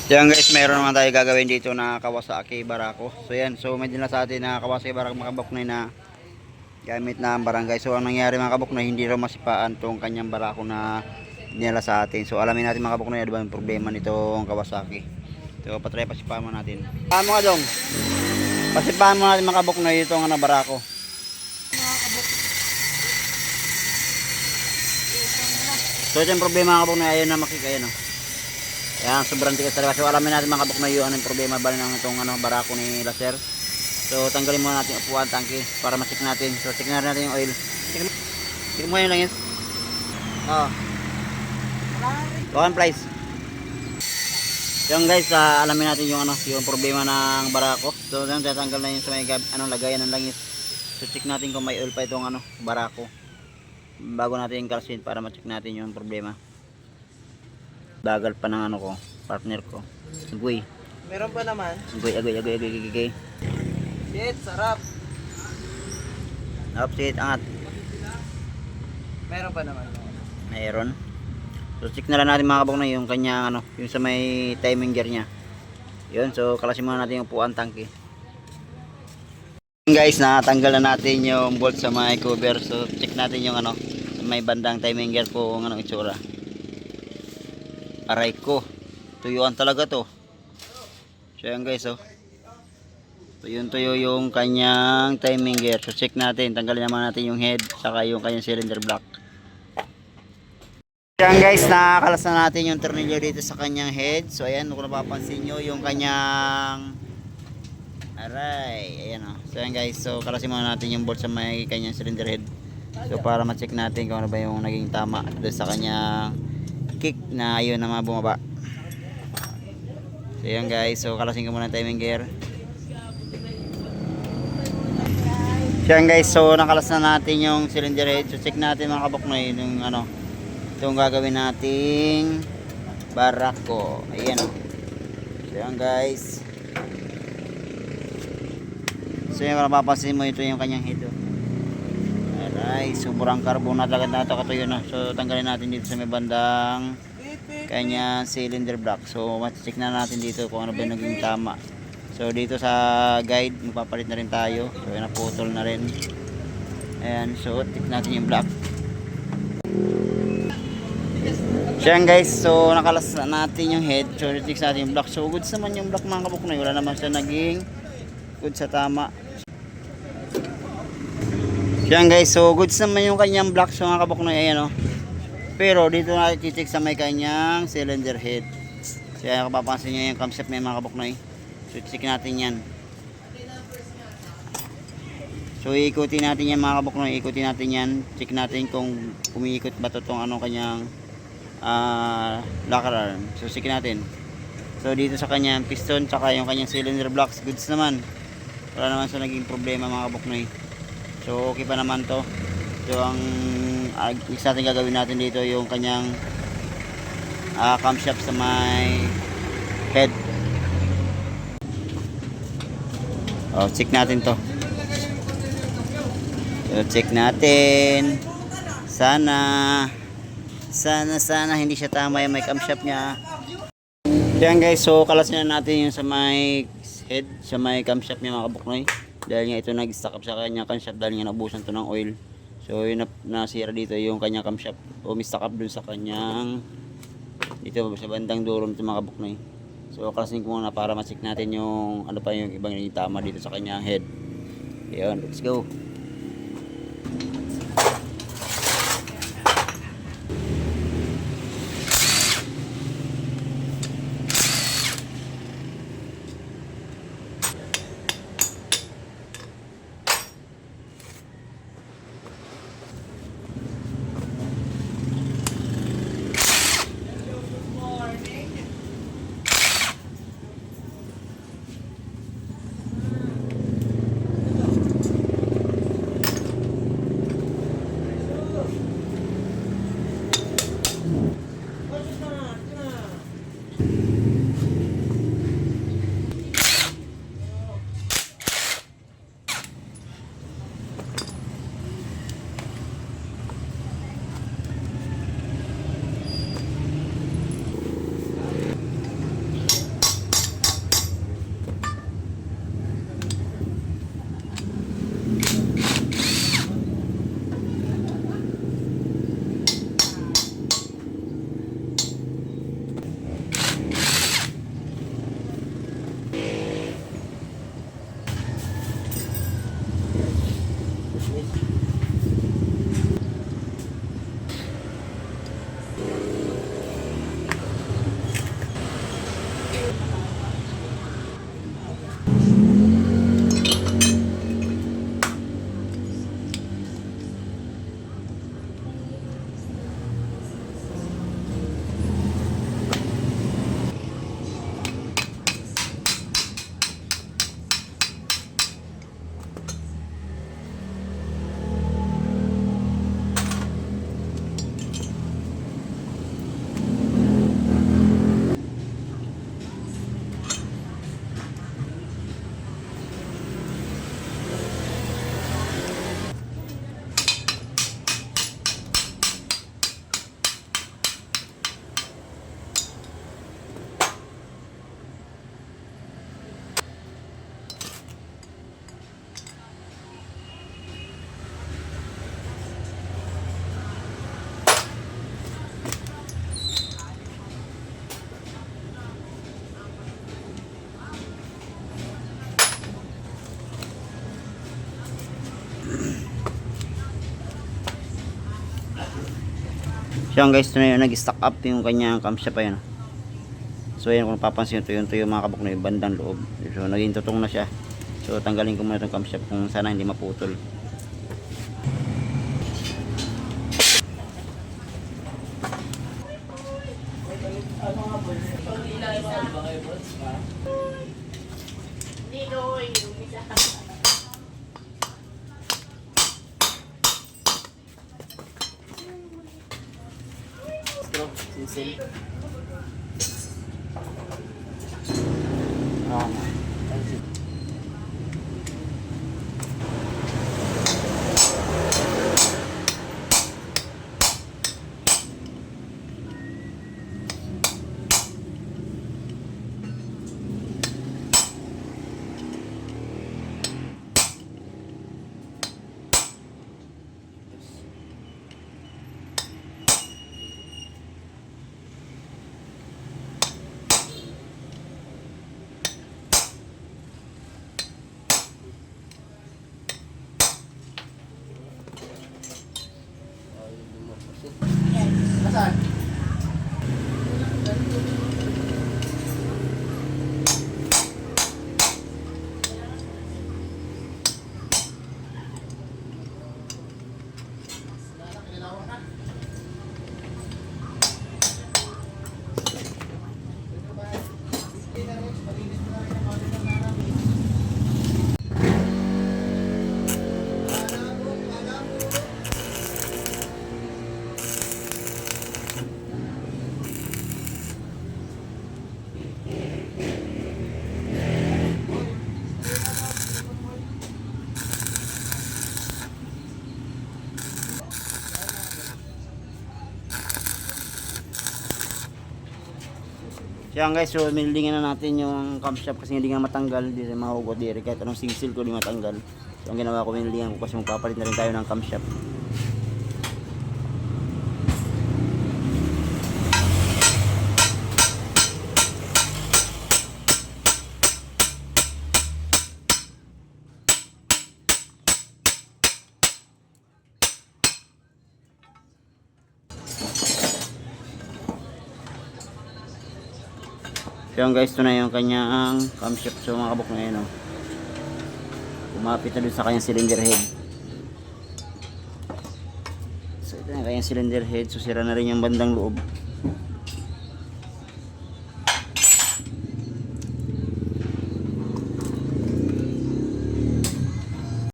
Yan guys, meron naman tayo gagawin dito na Kawasaki Barako. So yan, so may dinala sa atin na Kawasaki Barako mga kabuknoy na gamit na ang barangay. So ang nangyari mga kabuknoy, hindi raw masipaan tong kanyang Barako na dinala sa atin. So alamin natin mga kabuknoy, ano ba yung problema nitong Kawasaki. So patry pasipahan mo natin. Paano nga dong? Pasipahan mo natin mga kabuknoy itong Barako. So ito yung problema mga kabuknoy, ayun na makikaya no. Yan, sobrang tigas talaga. So alamin natin mga kabuknoy yung anong problema ba ng itong Barako ni Laser. So tanggalin muna natin yung upuan tangke para ma-check natin. So check na natin yung oil. Check mo yun lang yun. Oh. Lokan price. Yan guys, alamin natin yung yung problema ng Barako. So yan, tatanggal na yun sa may lagayan ng langis. So check natin kung may oil pa itong Barako. Bago natin yung kalsin para ma-check natin yung problema. Bagal pa ng ko, partner ko. Agoy. Meron pa naman. Agoy. Shit, sarap. Upsit, angat. Meron pa naman. Mayroon. So check na lang natin mga kabuknoy yung kanya yung sa may timing gear niya. Yun, so kalasin muna natin yung upuan tangke. Guys, natanggal na natin yung bolt sa may cover. So check natin yung sa may bandang timing gear kung anong itsura. Aray ko, tuyuan talaga to. So yan guys, oh. Tuyo yung kanyang timing gear. So check natin, tanggalin naman natin yung head saka yung kanyang cylinder block. Yan guys, nakakalas na natin yung tornilyo dito sa kanyang head. So ayan, kung napapansin nyo yung kanyang aray, ayan oh. So yan guys, so kalasin muna natin yung bolt sa may kanyang cylinder head. So para ma-check natin kung ano ba yung naging tama doon sa kanyang kick na ayun na mga bumaba. So yan guys, so kalasin ko muna timing gear. So yan guys, so nakalas na natin yung cylinder head. So check natin mga kabuknoy yung itong gagawin nating Barako. Ayan o. So yan guys. So yan, kung napapansin mo, ito yung kanyang head o. Aray, sobrang carbon na talaga na ito katuyo na. So tanggalin natin dito sa may bandang kanya cylinder block. So ma-check na natin dito kung ano ba yung naging tama. So dito sa guide magpapalit na rin tayo. So yan, naputol na rin. Ayan, so check natin yung block. So yan guys, so nakalas na natin yung head. So check natin yung block. So goods naman yung block mga kabuknoy. Wala naman siya naging good sa tama. Yan guys, so goods naman yung kanyang block. So mga kabuknoy, ayan o. Pero dito natin titik sa may kanyang cylinder head. So yan, kapapansin nyo yung camshaft na yung mga kabuknoy. So titik natin yan. So ikutin natin yan mga kabuknoy. Ikutin natin yan. Check natin kung umiikot ba ito itong kanyang locker arm. So check natin. So dito sa kanyang piston tsaka yung kanyang cylinder blocks, goods naman. Wala naman sa naging problema mga kabuknoy. So okay pa naman to. So ang next natin gagawin natin dito yung kanyang camshaft sa may head. Check natin to. So check natin. Sana hindi siya tama yung may camshaft niya. Yan guys, so kalasin na natin yung sa may head, sa may camshaft niya mga kabuknoy. Dahil nga ito nag-stack up sa kanya camshaft dahil nga nabusan to ng oil. So yun nasira dito yung kanya camshaft o mistack up dun sa kanyang dito sa bandang dulo nito mga kabuknoy. So kalasin ko muna para ma-check natin yung ano pa yung ibang tama dito sa kanyang head. Ayun, let's go. So yan guys, ito na yun, nag-stack up yung kanyang camshaft pa yun. So yan, kung papansin ito yung mga kabok na yung bandang loob. So naging tutong na siya. So tanggalin ko muna itong camshaft kung sana hindi maputol. Sisil. Yan guys, so minildingan na natin yung camshaft kasi hindi nga matanggal, hindi rin mahugot diri kahit anong singsil ko di matanggal. So ang ginawa ko, minildingan ko kasi magpapalit na rin tayo ng camshaft. So yan guys, ito na yung kanyang camshaft. So mga kabok na yun, oh. Kumapit na dun sa kanyang cylinder head. So ito na yung kanyang cylinder head. So sira na rin yung bandang loob.